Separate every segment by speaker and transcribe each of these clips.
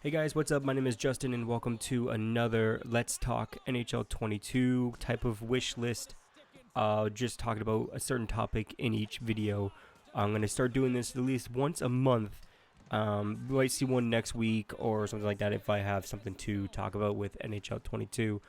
Speaker 1: Hey guys, what's up? My name is Justin and welcome to another Let's Talk NHL 22 type of wish list. Just talking about a certain topic in each video. I'm going to start doing this at least once a month. We might see one next week or something like that if I have something to talk about with NHL 22.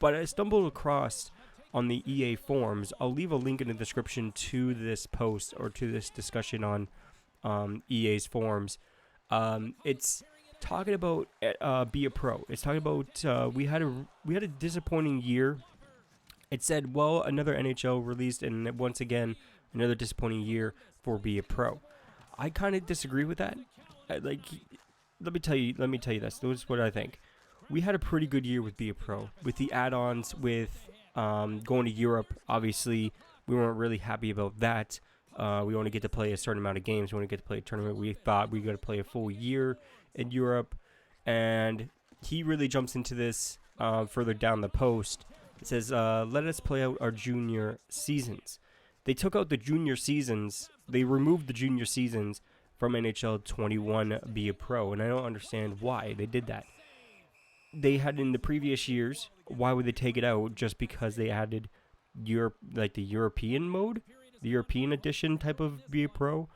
Speaker 1: But I stumbled across on the EA forums. I'll leave a link in the description to this post or to this discussion on EA's forums. It's talking about be a pro. It's talking about we had a disappointing year. It said, well, another NHL released, and once again, another disappointing year for be a pro. I kind of disagree with that. Let me tell you this. This is what I think. We had a pretty good year with be a pro, with the add-ons, with going to Europe. Obviously, we weren't really happy about that. We only get to play a certain amount of games. We only get to play a tournament. We thought we got to play a full year in Europe, and he really jumps into this further down the post. It says, let us play out our junior seasons. They took out the junior seasons. They removed the junior seasons from NHL 21 be a pro, and I don't understand why they did that. They had in the previous years. Why would they take it out just because they added Europe, like the European mode? The European edition type of be a pro.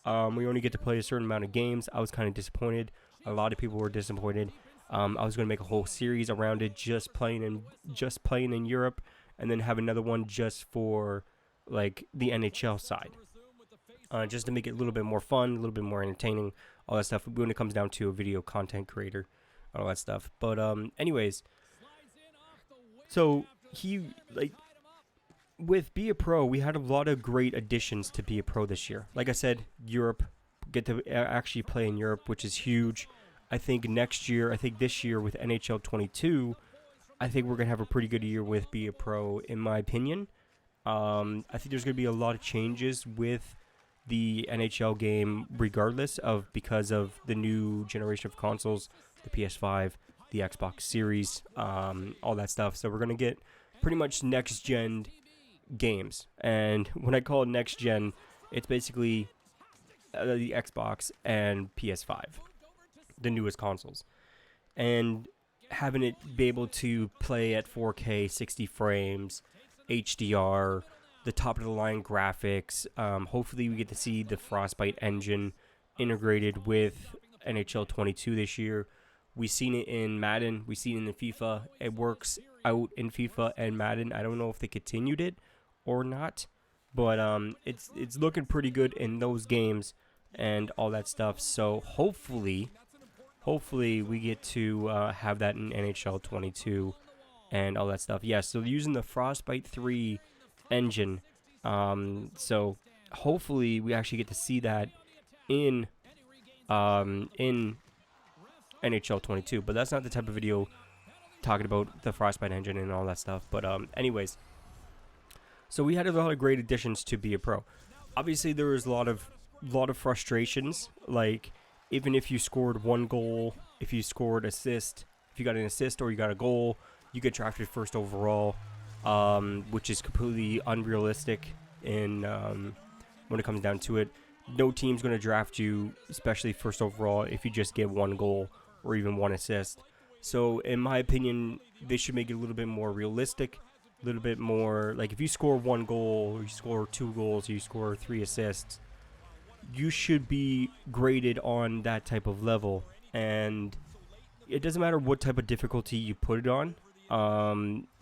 Speaker 1: We only get to play a certain amount of games. I was kind of disappointed. A lot of people were disappointed. I was going to make a whole series around it, just playing in Europe, and then have another one just for like the NHL side, just to make it a little bit more fun, a little bit more entertaining, all that stuff. When it comes down to a video content creator, all that stuff. But anyways, so with Be a Pro, we had a lot of great additions to Be a Pro this year. Like I said, Europe, get to actually play in Europe, which is huge. I think this year with NHL 22, I think we're going to have a pretty good year with Be a Pro, in my opinion. I think there's going to be a lot of changes with the NHL game because of the new generation of consoles, the PS5, the Xbox Series, all that stuff. So we're going to get pretty much next-gen games. And when I call it next-gen, it's basically the Xbox and PS5, the newest consoles. And having it be able to play at 4K, 60 frames, HDR, the top-of-the-line graphics. Hopefully we get to see the Frostbite engine integrated with NHL 22 this year. We've seen it in Madden. We've seen it in FIFA. It works out in FIFA and Madden. I don't know if they continued it or not, but it's looking pretty good in those games and all that stuff. So hopefully we get to have that in NHL 22 and all that stuff. Yeah, so using the Frostbite 3 engine. So hopefully we actually get to see that in NHL 22. But that's not the type of video talking about the Frostbite engine and all that stuff. But anyways, so we had a lot of great additions to Be a Pro. Obviously, there was a lot of frustrations. Like, even if you scored one goal, if you scored assist, if you got an assist or you got a goal, you get drafted first overall, which is completely unrealistic. When it comes down to it, no team's going to draft you, especially first overall, if you just get one goal or even one assist. So, in my opinion, they should make it a little bit more realistic. A little bit more, like if you score one goal, or you score 2 goals, or you score 3 assists, you should be graded on that type of level. And it doesn't matter what type of difficulty you put it on.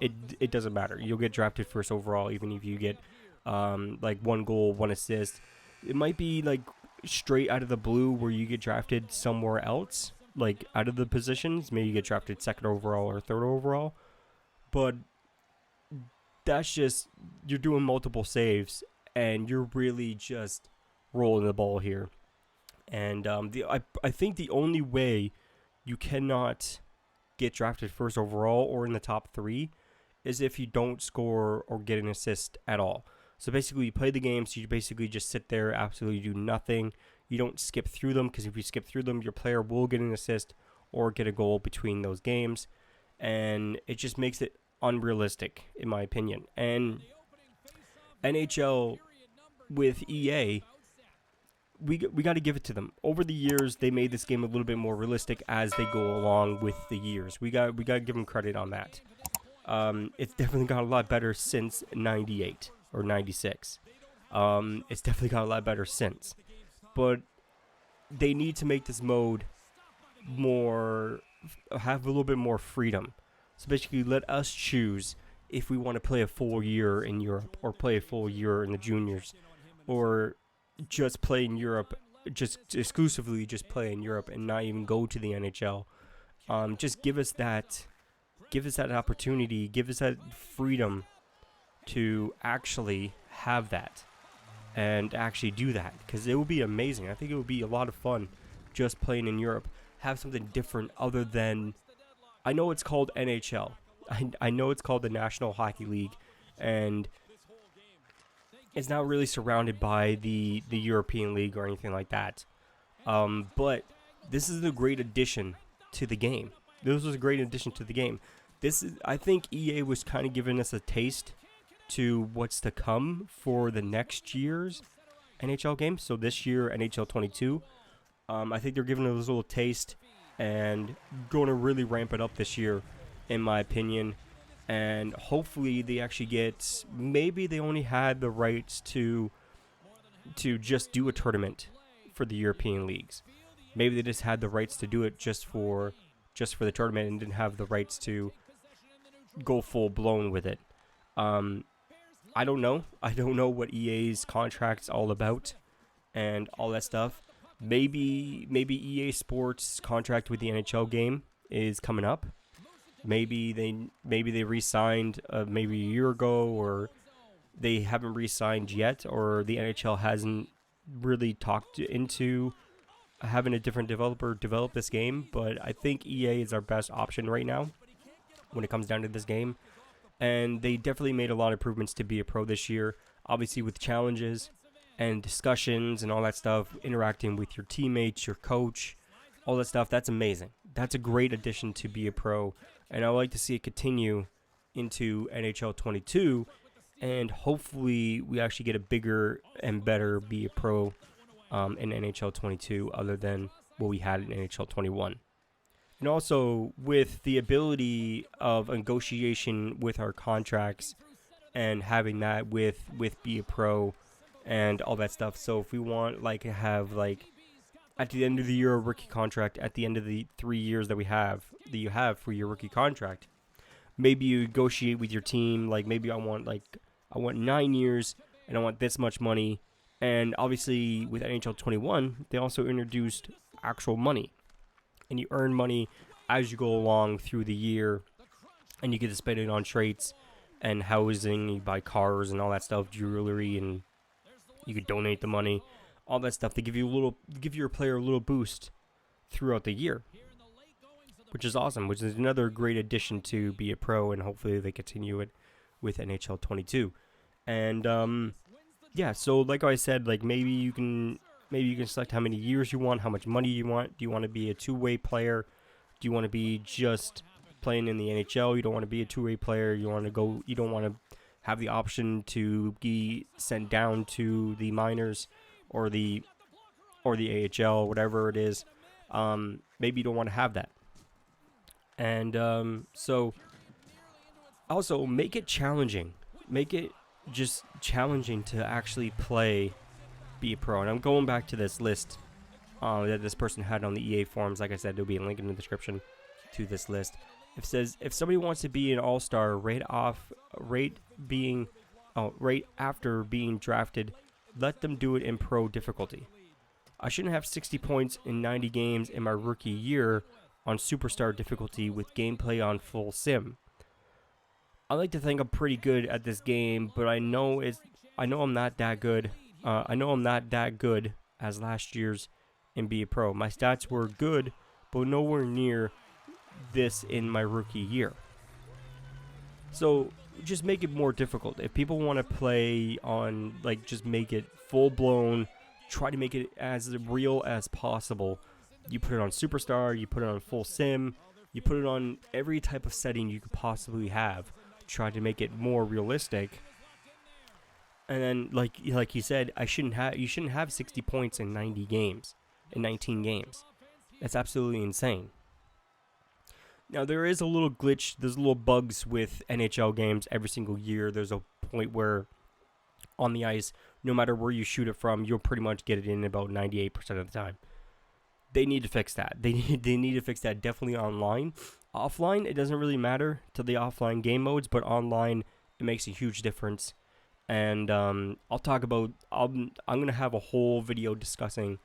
Speaker 1: It doesn't matter. You'll get drafted first overall, even if you get like 1 goal, 1 assist. It might be like straight out of the blue where you get drafted somewhere else, like out of the positions. Maybe you get drafted 2nd overall or 3rd overall, but that's just, you're doing multiple saves and you're really just rolling the ball here. And I think the only way you cannot get drafted first overall or in the top 3 is if you don't score or get an assist at all. So basically you play the games, you basically just sit there, absolutely do nothing. You don't skip through them, because if you skip through them, your player will get an assist or get a goal between those games, and it just makes it unrealistic, in my opinion. And NHL with EA we got to give it to them. Over the years, they made this game a little bit more realistic as they go along with the years. We got to give them credit on that. It's definitely got a lot better since 98 or 96. It's definitely got a lot better since. But they need to make this mode have a little bit more freedom. So basically, let us choose if we want to play a full year in Europe or play a full year in the juniors, or just play in Europe, just exclusively just play in Europe and not even go to the NHL. Just give us that opportunity, give us that freedom to actually have that and actually do that, because it would be amazing. I think it would be a lot of fun just playing in Europe. Have something different other than, I know it's called NHL. I know it's called the National Hockey League, and it's not really surrounded by the European League or anything like that. But this is a great addition to the game. This was a great addition to the game. I think EA was kind of giving us a taste to what's to come for the next year's NHL game. So this year, NHL 22. I think they're giving us a little taste and going to really ramp it up this year, in my opinion. And hopefully they actually get, maybe they only had the rights to just do a tournament for the European leagues. Maybe they just had the rights to do it just for the tournament and didn't have the rights to go full blown with it. I don't know. I don't know what EA's contract's all about and all that stuff. Maybe EA Sports' contract with the NHL game is coming up. Maybe they re-signed maybe a year ago, or they haven't re-signed yet, or the NHL hasn't really talked into having a different developer develop this game. But I think EA is our best option right now when it comes down to this game. And they definitely made a lot of improvements to Be a Pro this year, obviously with challenges and discussions and all that stuff, interacting with your teammates, your coach, all that stuff. That's amazing. That's a great addition to Be a Pro, and I would like to see it continue into NHL 22, and hopefully we actually get a bigger and better Be a Pro in NHL 22 other than what we had in NHL 21. And also with the ability of negotiation with our contracts and having that with Be a Pro and all that stuff. So if we want to have at the end of the year a rookie contract, at the end of the 3 years that you have for your rookie contract, maybe you negotiate with your team, maybe I want 9 years and I want this much money. And obviously with NHL 21, they also introduced actual money. And you earn money as you go along through the year, and you get to spend it on traits and housing. You buy cars and all that stuff, jewelry, and you could donate the money, all that stuff. They give your player a little boost throughout the year, which is awesome. Which is another great addition to Be a Pro, and hopefully they continue it with NHL 22. And yeah, so like I said, maybe you can select how many years you want, how much money you want. Do you want to be a two-way player? Do you want to be just playing in the NHL? You don't want to be a two-way player. You don't want to have the option to be sent down to the minors or the AHL, whatever it is. Maybe you don't want to have that. And so also make it challenging. Make it just challenging to actually play Be a Pro. And I'm going back to this list that this person had on the EA forums. Like I said, there'll be a link in the description to this list. It says if somebody wants to be an all-star right after being drafted, let them do it in pro difficulty. I shouldn't have 60 points in 90 games in my rookie year on superstar difficulty with gameplay on full sim. I like to think I'm pretty good at this game, but I know I'm not that good. I know I'm not that good as last year's in Be a Pro. My stats were good, but nowhere near this in my rookie year. So just make it more difficult. If people want to play on, just make it full blown. Try to make it as real as possible. You put it on Superstar, you put it on full sim, you put it on every type of setting you could possibly have. Try to make it more realistic. And then, like he said, you shouldn't have 60 points in 90 games, in 19 games. That's absolutely insane. Now, there is a little glitch, there's little bugs with NHL games every single year. There's a point where on the ice, no matter where you shoot it from, you'll pretty much get it in about 98% of the time. They need to fix that. They need to fix that definitely online. Offline, it doesn't really matter to the offline game modes, but online, it makes a huge difference. And I'm going to have a whole video discussing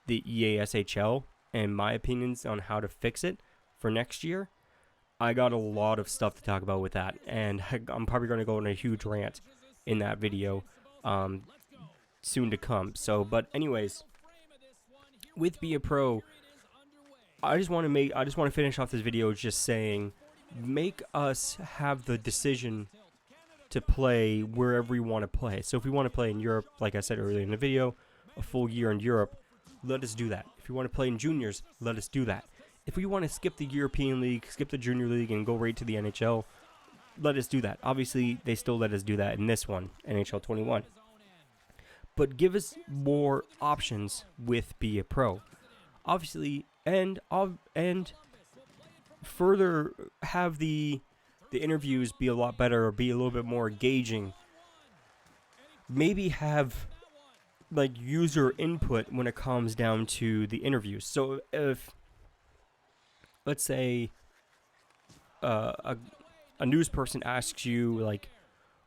Speaker 1: the EASHL and my opinions on how to fix it for next year. I got a lot of stuff to talk about with that, and I'm probably going to go on a huge rant in that video soon to come. So, but anyways, with Be a Pro, I just want to finish off this video just saying, make us have the decision to play wherever we want to play. So if we want to play in Europe, like I said earlier in the video, a full year in Europe, let us do that. If we want to play in juniors, let us do that. If we want to skip the European League, skip the Junior League, and go right to the NHL, let us do that. Obviously, they still let us do that in this one, NHL 21. But give us more options with Be a Pro. Obviously, and further have the interviews be a lot better, or be a little bit more engaging. Maybe have like user input when it comes down to the interviews. So if, let's say, a news person asks you like,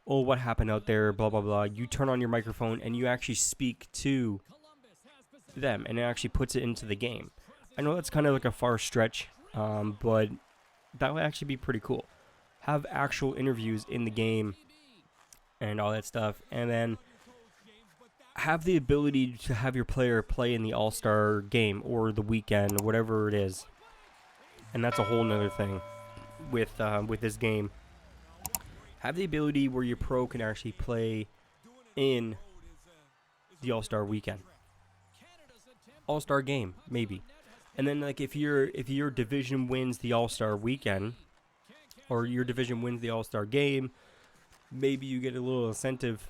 Speaker 1: oh, what happened out there, blah blah blah, you turn on your microphone and you actually speak to them, and it actually puts it into the game. I know that's kind of like a far stretch, but that would actually be pretty cool. Have actual interviews in the game and all that stuff, and then have the ability to have your player play in the All-Star game or the weekend, or whatever it is. And that's a whole nother thing with this game. Have the ability where your pro can actually play in the All-Star weekend, All-Star game, maybe. And then, like, if your division wins the All-Star weekend, or your division wins the All-Star game, maybe you get a little incentive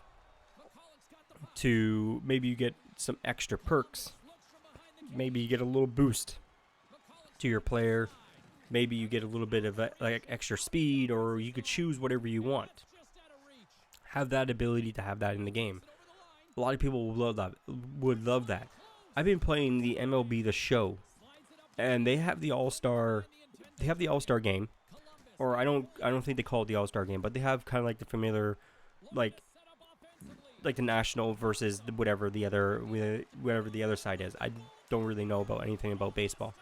Speaker 1: to, maybe you get some extra perks. Maybe you get a little boost to your player. Maybe you get a little bit of like extra speed, or you could choose whatever you want. Have that ability to have that in the game. A lot of people would love that. I've been playing the MLB The Show, and they have the All-Star game. Or I don't think they call it the All-Star game, but they have kind of like the familiar, like the national versus whatever the other side is. I don't really know about anything about baseball.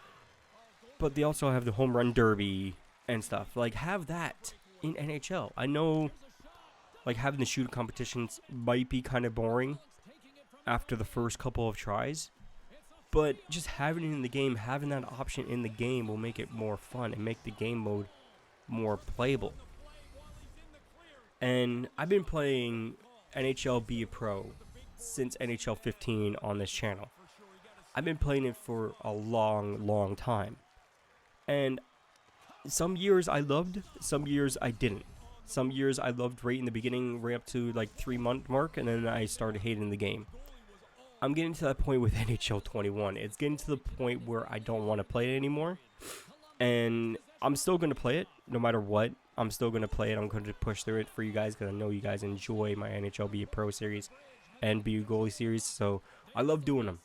Speaker 1: But they also have the home run derby and stuff. Like, have that in NHL. I know, like, having the shoot competitions might be kind of boring after the first couple of tries, but just having it in the game, having that option in the game will make it more fun and make the game mode more playable. And I've been playing NHL Be a Pro since NHL 15 on this channel. I've been playing it for a long time. And some years I loved, some years I didn't. Some years I loved right in the beginning, right up to like 3-month mark, and then I started hating the game. I'm getting to that point with NHL 21. It's getting to the point where I don't want to play it anymore. And I'm still going to play it, no matter what. I'm still going to play it. I'm going to push through it for you guys, because I know you guys enjoy my NHL Be a Pro series and Be a Goalie series. So I love doing them.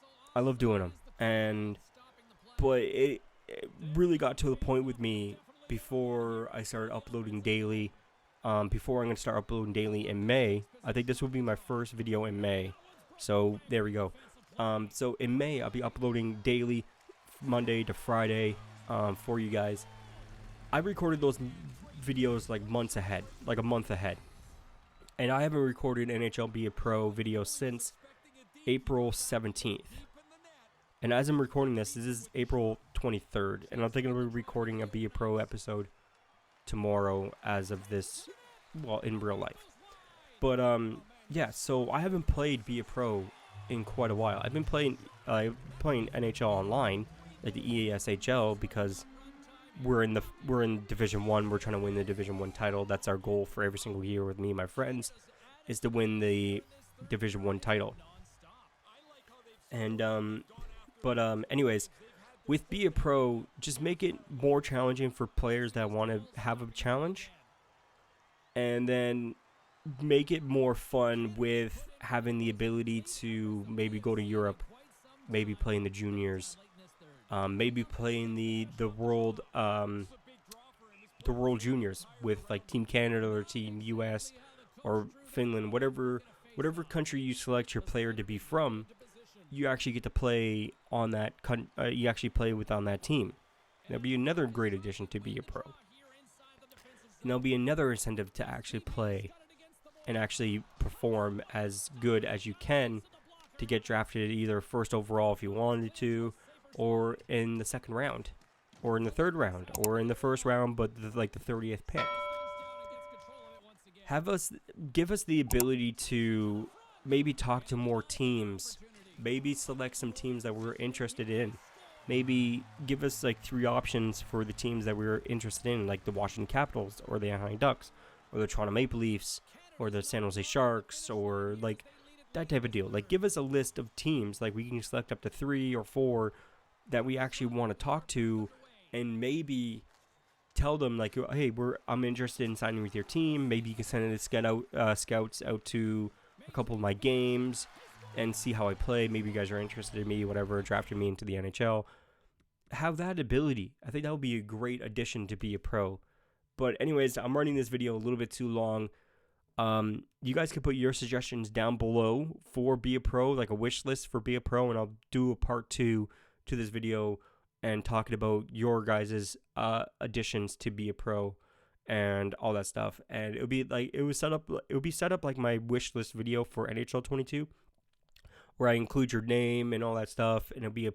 Speaker 1: But it really got to the point with me before I started uploading daily. Before I'm going to start uploading daily in May. I think this will be my first video in May. So there we go. So in May, I'll be uploading daily, Monday to Friday, for you guys. I recorded those videos like months ahead, like a month ahead. And I haven't recorded NHL Be a Pro video since April 17th. And as I'm recording this is April 23rd. And I'm thinking of recording a Be a Pro episode tomorrow as of this, well, in real life. But, yeah, so I haven't played Be a Pro in quite a while. I've been playing NHL Online, like the EASHL, because we're in Division 1. We're trying to win the Division 1 title. That's our goal for every single year with me and my friends, is to win the Division 1 title. And anyways, with Be a Pro, just make it more challenging for players that want to have a challenge, and then make it more fun with having the ability to maybe go to Europe, maybe play in the juniors, maybe play in the world juniors with like Team Canada or Team US or Finland, whatever country you select your player to be from. You actually get to play on that. You actually play on that team. That'll be another great addition to Be a Pro. And there'll be another incentive to actually play and actually perform as good as you can to get drafted either first overall if you wanted to, or in the second round, or in the third round, or in the first round, but like the 30th pick. Give us the ability to maybe talk to more teams. Maybe select some teams that we're interested in. Maybe give us like 3 options for the teams that we're interested in, like the Washington Capitals, or the Anaheim Ducks, or the Toronto Maple Leafs, or the San Jose Sharks, or like that type of deal. Like, give us a list of teams. Like, we can select up to 3 or 4 that we actually want to talk to, and maybe tell them like, hey, I'm interested in signing with your team. Maybe you can send scouts out to a couple of my games and see how I play. Maybe you guys are interested in me, whatever, drafting me into the NHL. Have that ability. I think that would be a great addition to Be a Pro. But anyways, I'm running this video a little bit too long. You guys can put your suggestions down below for Be a Pro, like a wish list for Be a Pro, and I'll do a part 2 to this video and talking about your guys' additions to Be a Pro and all that stuff. And it would be set up like my wish list video for NHL 22, where I include your name and all that stuff, and it'll be a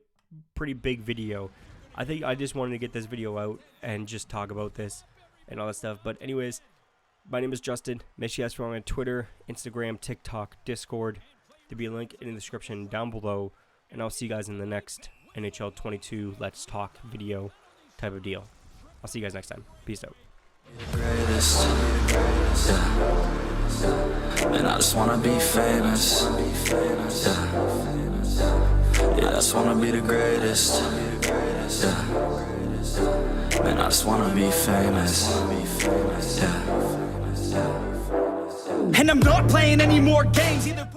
Speaker 1: pretty big video. I think I just wanted to get this video out and just talk about this and all that stuff. But anyways, my name is Justin. Make sure you guys follow me on Twitter, Instagram, TikTok, Discord. There'll be a link in the description down below, and I'll see you guys in the next NHL 22 Let's Talk video type of deal. I'll see you guys next time. Peace out.
Speaker 2: Greatest, and I just wanna be famous. Yeah, I just wanna be the greatest. Man, I just wanna be famous. And I'm not playing any more games either.